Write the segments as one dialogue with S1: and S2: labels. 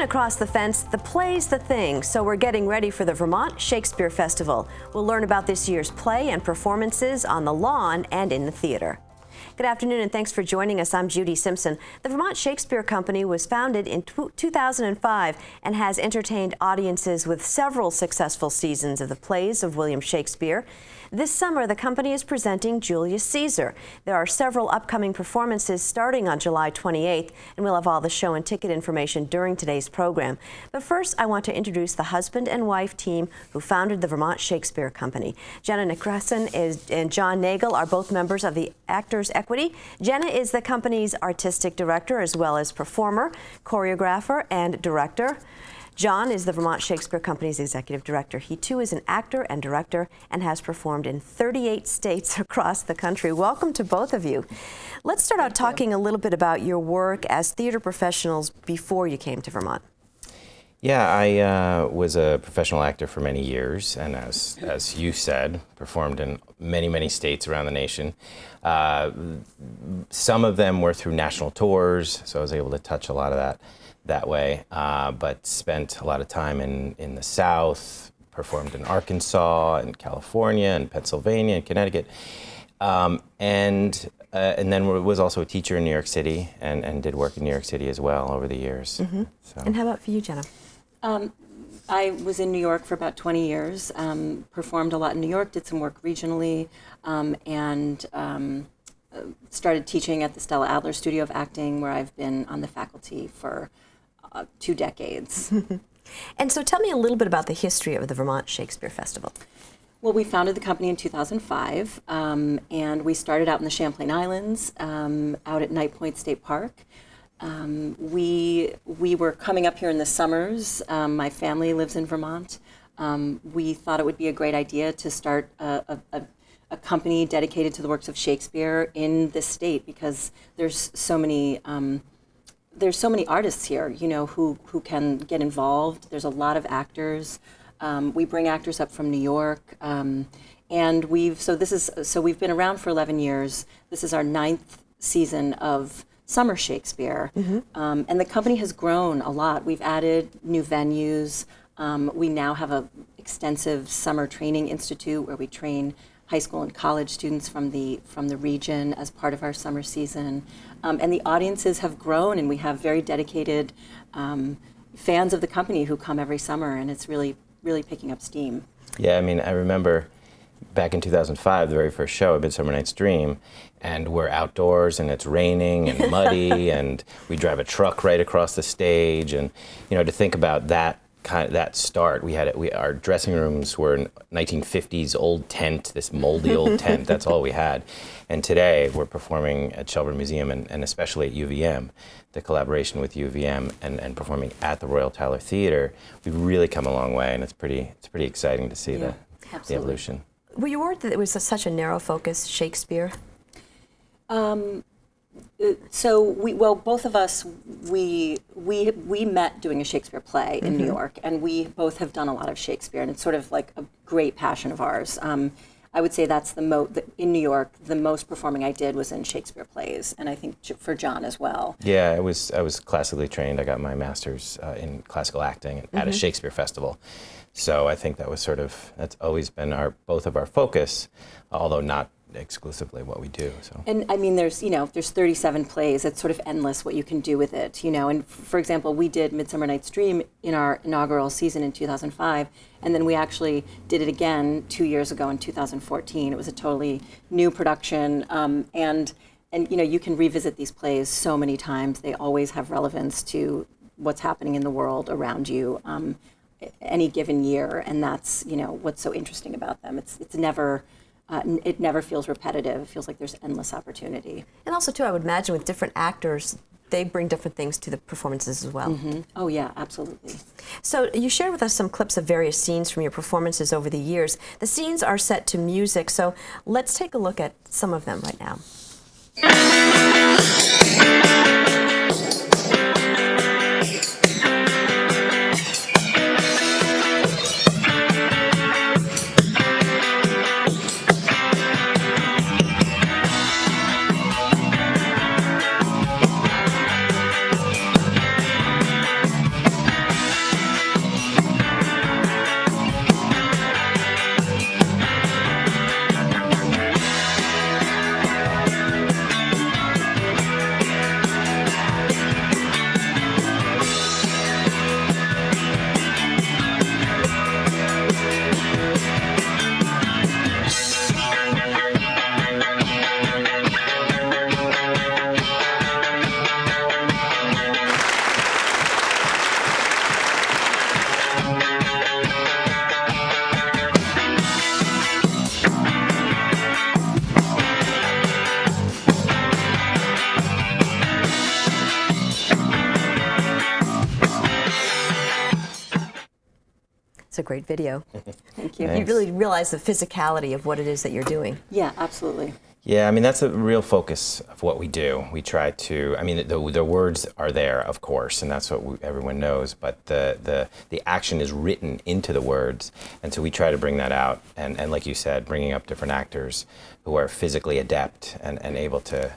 S1: across the fence, the play's the thing, so we're getting ready for the Vermont Shakespeare Festival. We'll learn about this year's play and performances on the lawn and in the theater. Good afternoon and thanks for joining us. I'm Judy Simpson. The Vermont Shakespeare Company was founded in 2005 and has entertained audiences with several successful seasons of the plays of William Shakespeare. This summer, the company is presenting Julius Caesar. There are several upcoming performances starting on July 28th, and we'll have all the show and ticket information during today's program. But first, I want to introduce the husband and wife team who founded the Vermont Shakespeare Company. Jenna Nickerson and John Nagel are both members of the Actors Equity. Jenna is the company's artistic director as well as performer, choreographer, and director. John is the Vermont Shakespeare Company's executive director. He too is an actor and director and has performed in 38 states across the country. Welcome to both of you. Let's start out talking a little bit about your work as theater professionals before you came to Vermont.
S2: Yeah, I was a professional actor for many years, and as you said, performed in many states around the nation. Some of them were through national tours, so I was able to touch a lot of that way, but spent a lot of time in the South, performed in Arkansas and California and Pennsylvania and Connecticut, and then was also a teacher in New York City and did work in New York City as well over the years.
S1: Mm-hmm.
S2: So.
S1: And how about for you, Jenna?
S3: I was in New York for about 20 years, performed a lot in New York, did some work regionally, and started teaching at the Stella Adler Studio of Acting, where I've been on the faculty for 2 decades.
S1: And so tell me a little bit about the history of the Vermont Shakespeare Festival.
S3: Well, we founded the company in 2005, and we started out in the Champlain Islands, out at Night Point State Park. We were coming up here in the summers. My family lives in Vermont. We thought it would be a great idea to start a company dedicated to the works of Shakespeare in this state, because there's so many artists here, you know, who can get involved. There's a lot of actors. We bring actors up from New York, and we've been around for 11 years. This is our 9th season of summer Shakespeare, and the company has grown a lot. We've added new venues. We now have an extensive summer training institute where we train high school and college students from the region as part of our summer season. And the audiences have grown, and we have very dedicated fans of the company who come every summer, and it's really picking up steam.
S2: Yeah, I mean, I remember back in 2005, the very first show, A Midsummer Night's Dream, and we're outdoors and it's raining and muddy and we drive a truck right across the stage, and you know, to think about that start, our dressing rooms were in 1950s old tent, this moldy old tent. That's all we had. And today we're performing at Shelburne Museum and especially at UVM, the collaboration with UVM and performing at the Royal Tyler Theater. We've really come a long way, and it's pretty exciting to see the evolution.
S1: Were you worried that it was such a narrow focus, Shakespeare?
S3: So both of us, we met doing a Shakespeare play in New York, and we both have done a lot of Shakespeare, and it's sort of like a great passion of ours. I would say that's in New York, the most performing I did was in Shakespeare plays, and I think for John as well. Yeah,
S2: I was classically trained. I got my master's in classical acting at a Shakespeare festival. So I think that's always been both of our focus, although not exclusively what we do. So. And I mean, there's 37 plays. It's sort of endless what you can do with it, you know. And for example, we did Midsummer Night's Dream in our inaugural season in 2005, and then we actually did it again 2 years ago in 2014. It was a totally new production, and you know, you can revisit these plays so many times. They always have relevance to what's happening in the world around you any given year, and that's, you know, what's so interesting about them. It's never. It never feels repetitive. It feels like there's endless opportunity.
S1: And also, too, I would imagine with different actors, they bring different things to the performances as well.
S3: Oh, yeah, absolutely.
S1: So you shared with us some clips of various scenes from your performances over the years. The scenes are set to music, so let's take a look at some of them right now. It's a great video.
S3: Thank you.
S1: You really realize the physicality of what it is that you're doing.
S3: Yeah, absolutely.
S2: Yeah, I mean, that's a real focus of what we do. We try to, I mean, the words are there, of course, and that's what everyone knows, but the action is written into the words, and so we try to bring that out, and like you said, bringing up different actors who are physically adept and able to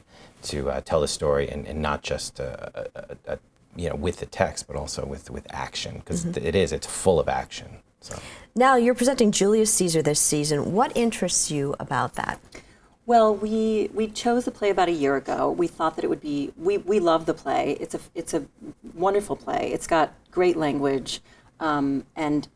S2: tell the story, and not just with the text, but also with action, because it's full of action. So
S1: now you're presenting Julius Caesar this season. What interests you about that?
S3: Well, we chose the play about a year ago. We thought that it would be, we love the play. It's a wonderful play. It's got great language and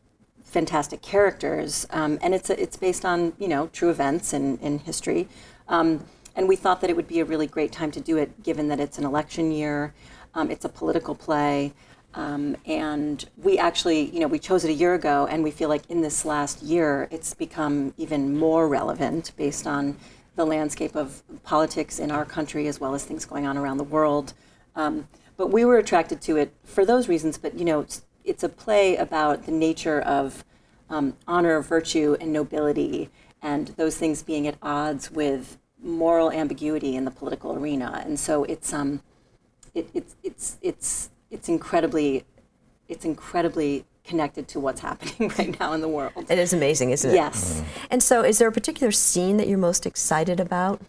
S3: fantastic characters, and it's based on true events in history. And we thought that it would be a really great time to do it, given that it's an election year. It's a political play. And we actually, we chose it a year ago, and we feel like in this last year, it's become even more relevant based on the landscape of politics in our country, as well as things going on around the world. But we were attracted to it for those reasons. But it's a play about the nature of honor, virtue, and nobility, and those things being at odds with moral ambiguity in the political arena. And so it's incredibly connected to what's happening right now in the world.
S1: It is amazing, isn't it?
S3: Yes.
S1: And so is there a particular scene that you're most excited about?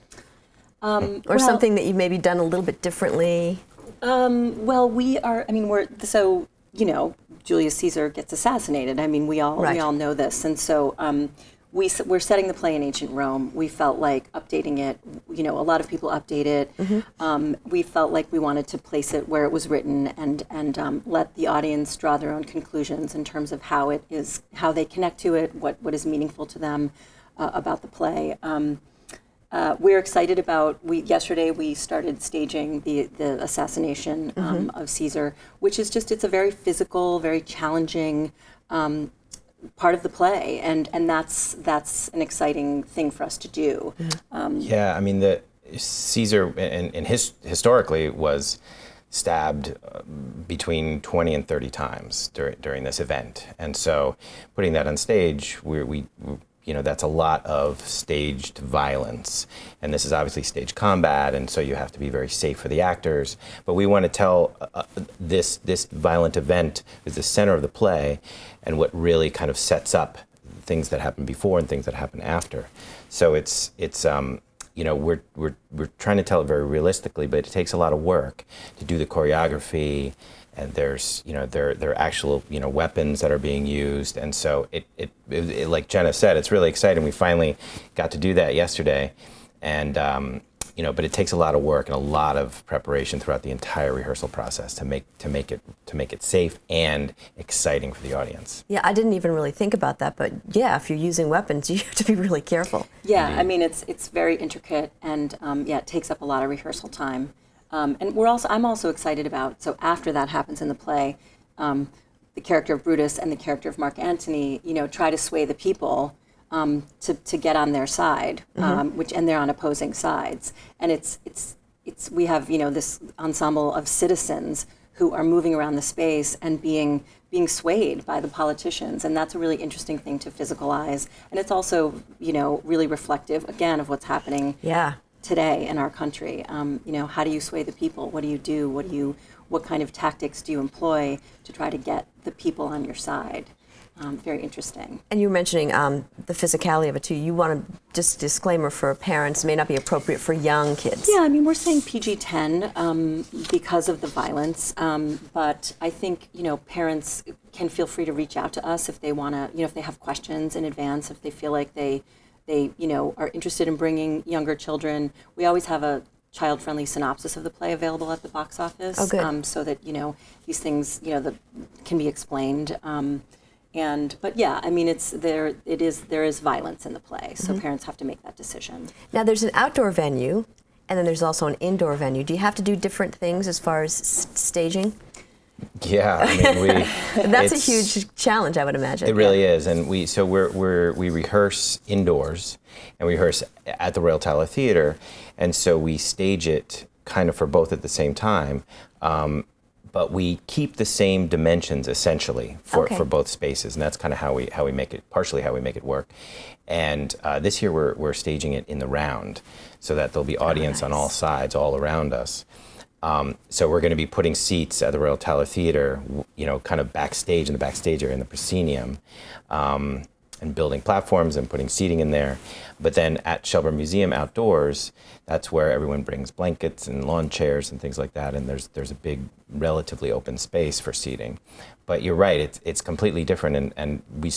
S1: Or something that you've maybe done a little bit differently?
S3: Well, Julius Caesar gets assassinated. I mean, we all know this. And so we're setting the play in ancient Rome. We felt like updating it, a lot of people update it. We felt like we wanted to place it where it was written and let the audience draw their own conclusions in terms of how they connect to it, what is meaningful to them about the play. We're excited about, yesterday we started staging the assassination of Caesar, which is it's a very physical, very challenging part of the play, and that's an exciting thing for us to do.
S2: Yeah, I mean, Caesar historically was stabbed between 20 and 30 times during this event, and so putting that on stage, we that's a lot of staged violence, and this is obviously staged combat, and so you have to be very safe for the actors. But we want to tell this violent event is the center of the play, and what really kind of sets up things that happen before and things that happen after. So we're trying to tell it very realistically, but it takes a lot of work to do the choreography. And there's, there are actual, weapons that are being used, and so it like Jenna said, it's really exciting. We finally got to do that yesterday, and but it takes a lot of work and a lot of preparation throughout the entire rehearsal process to make it safe and exciting for the audience.
S1: Yeah, I didn't even really think about that, but yeah, if you're using weapons, you have to be really careful.
S3: Yeah, indeed. I mean, it's very intricate, and it takes up a lot of rehearsal time. And I'm also excited about, so after that happens in the play, the character of Brutus and the character of Mark Antony, try to sway the people to get on their side, and they're on opposing sides. And we have, this ensemble of citizens who are moving around the space and being swayed by the politicians, and that's a really interesting thing to physicalize. And it's also, really reflective, again, of what's happening.
S1: Yeah.
S3: Today in our country. How do you sway the people? What do you do? What kind of tactics do you employ to try to get the people on your side? Very interesting.
S1: And you were mentioning the physicality of it too. You want to just disclaimer for parents, may not be appropriate for young kids.
S3: Yeah, I mean, we're saying PG-10 because of the violence, but I think, parents can feel free to reach out to us if they want to, if they have questions in advance, if they feel like they are interested in bringing younger children. We always have a child-friendly synopsis of the play available at the box office.
S1: Oh, good.
S3: So that, these things, can be explained. But yeah, I mean, there is violence in the play, so parents have to make that decision.
S1: Now, there's an outdoor venue, and then there's also an indoor venue. Do you have to do different things as far as staging?
S2: Yeah, I mean,
S1: that's a huge challenge, I would imagine.
S2: It really is, and we rehearse indoors, and we rehearse at the Royal Tower Theatre, and so we stage it kind of for both at the same time. But but we keep the same dimensions essentially for both spaces, and that's kind of how we make it, partially how we make it work. And this year we're staging it in the round, so that there'll be audience on all sides, all around us. So we're going to be putting seats at the Royal Tyler Theater, kind of backstage in the backstage area in the proscenium, and building platforms and putting seating in there. But then at Shelburne Museum outdoors, that's where everyone brings blankets and lawn chairs and things like that, and there's a big, relatively open space for seating. But you're right, it's completely different, and we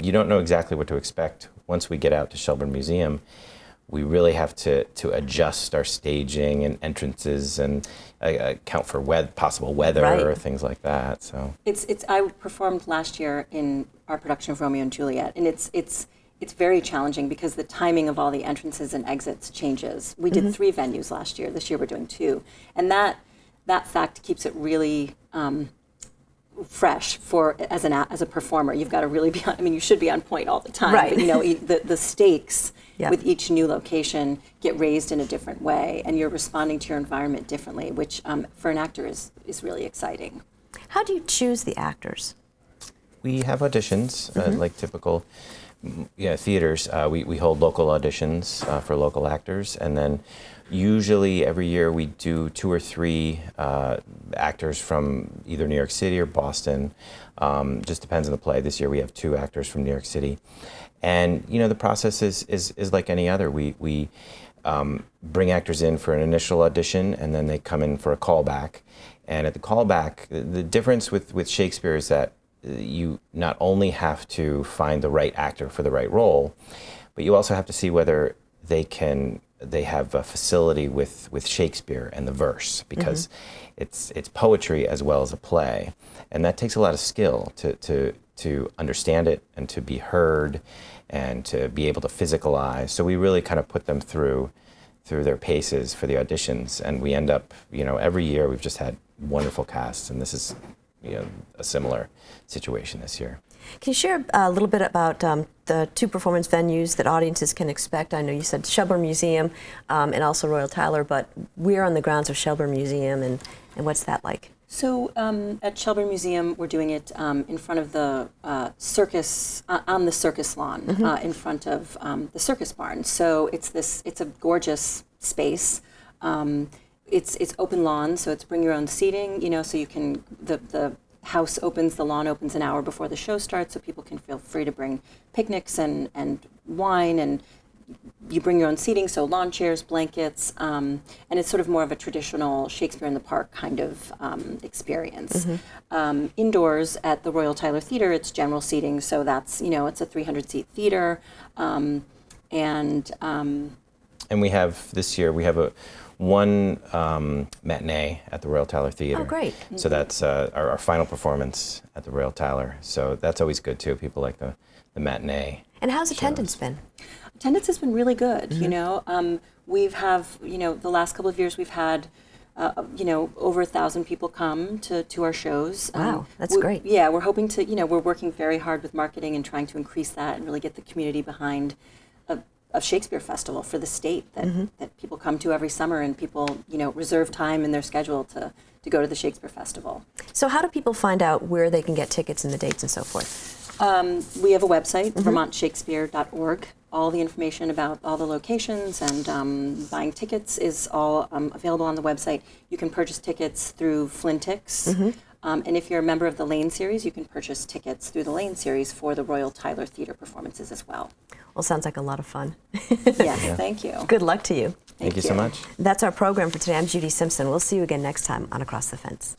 S2: you don't know exactly what to expect once we get out to Shelburne Museum. We really have to adjust our staging and entrances and account for possible weather or things like that. So
S3: I performed last year in our production of Romeo and Juliet, and it's very challenging because the timing of all the entrances and exits changes. We did 3 venues last year. This year we're doing 2, and that fact keeps it really fresh as a performer. You've got to really be on. You should be on point all the time. Right. But, the stakes. Yep. With each new location get raised in a different way, and you're responding to your environment differently, which for an actor is really exciting.
S1: How do you choose the actors?
S2: We have auditions, like typical theaters. We hold local auditions for local actors, and then usually every year we do 2 or 3 actors from either New York City or Boston. Just depends on the play. This year we have 2 actors from New York City. And the process is like any other. We bring actors in for an initial audition, and then they come in for a callback. And at the callback, the difference with Shakespeare is that you not only have to find the right actor for the right role, but you also have to see whether they have a facility with Shakespeare and the verse, because it's poetry as well as a play, and that takes a lot of skill to understand it and to be heard and to be able to physicalize. So we really kind of put them through their paces for the auditions, and we end up, every year we've just had wonderful casts, and this is, a similar situation this year.
S1: Can you share a little bit about the 2 performance venues that audiences can expect? I know you said Shelburne Museum and also Royal Tyler, but we're on the grounds of Shelburne Museum, and what's that like?
S3: So at Shelburne Museum, we're doing it in front of the circus, on the circus lawn, in front of the circus barn. So it's a gorgeous space. It's open lawn, so it's bring your own seating, so you can, the house opens, the lawn opens an hour before the show starts, so people can feel free to bring picnics and wine, and you bring your own seating, so lawn chairs, blankets, and it's sort of more of a traditional Shakespeare in the Park kind of experience. Indoors at the Royal Tyler Theater, it's general seating, so that's, it's a 300-seat theater, and
S2: we have, this year, we have one matinee at the Royal Tyler Theater.
S1: Oh, great.
S2: So that's our final performance at the Royal Tyler. So that's always good, too. People like the matinee.
S1: And how's attendance been?
S3: Attendance has been really good, We've the last couple of years we've had, over 1,000 people come to our shows.
S1: Wow, that's great.
S3: Yeah, we're hoping to, we're working very hard with marketing and trying to increase that and really get the community behind a Shakespeare Festival for the state that people come to every summer, and people, reserve time in their schedule to go to the Shakespeare Festival.
S1: So how do people find out where they can get tickets and the dates and so forth?
S3: We have a website, vermontshakespeare.org. All the information about all the locations and buying tickets is all available on the website. You can purchase tickets through Flintix. And if you're a member of the Lane Series, you can purchase tickets through the Lane Series for the Royal Tyler Theater performances as well.
S1: Well, sounds like a lot of fun.
S3: Yes, thank you.
S1: Good luck to you.
S2: Thank you so much.
S1: That's our program for today. I'm Judy Simpson. We'll see you again next time on Across the Fence.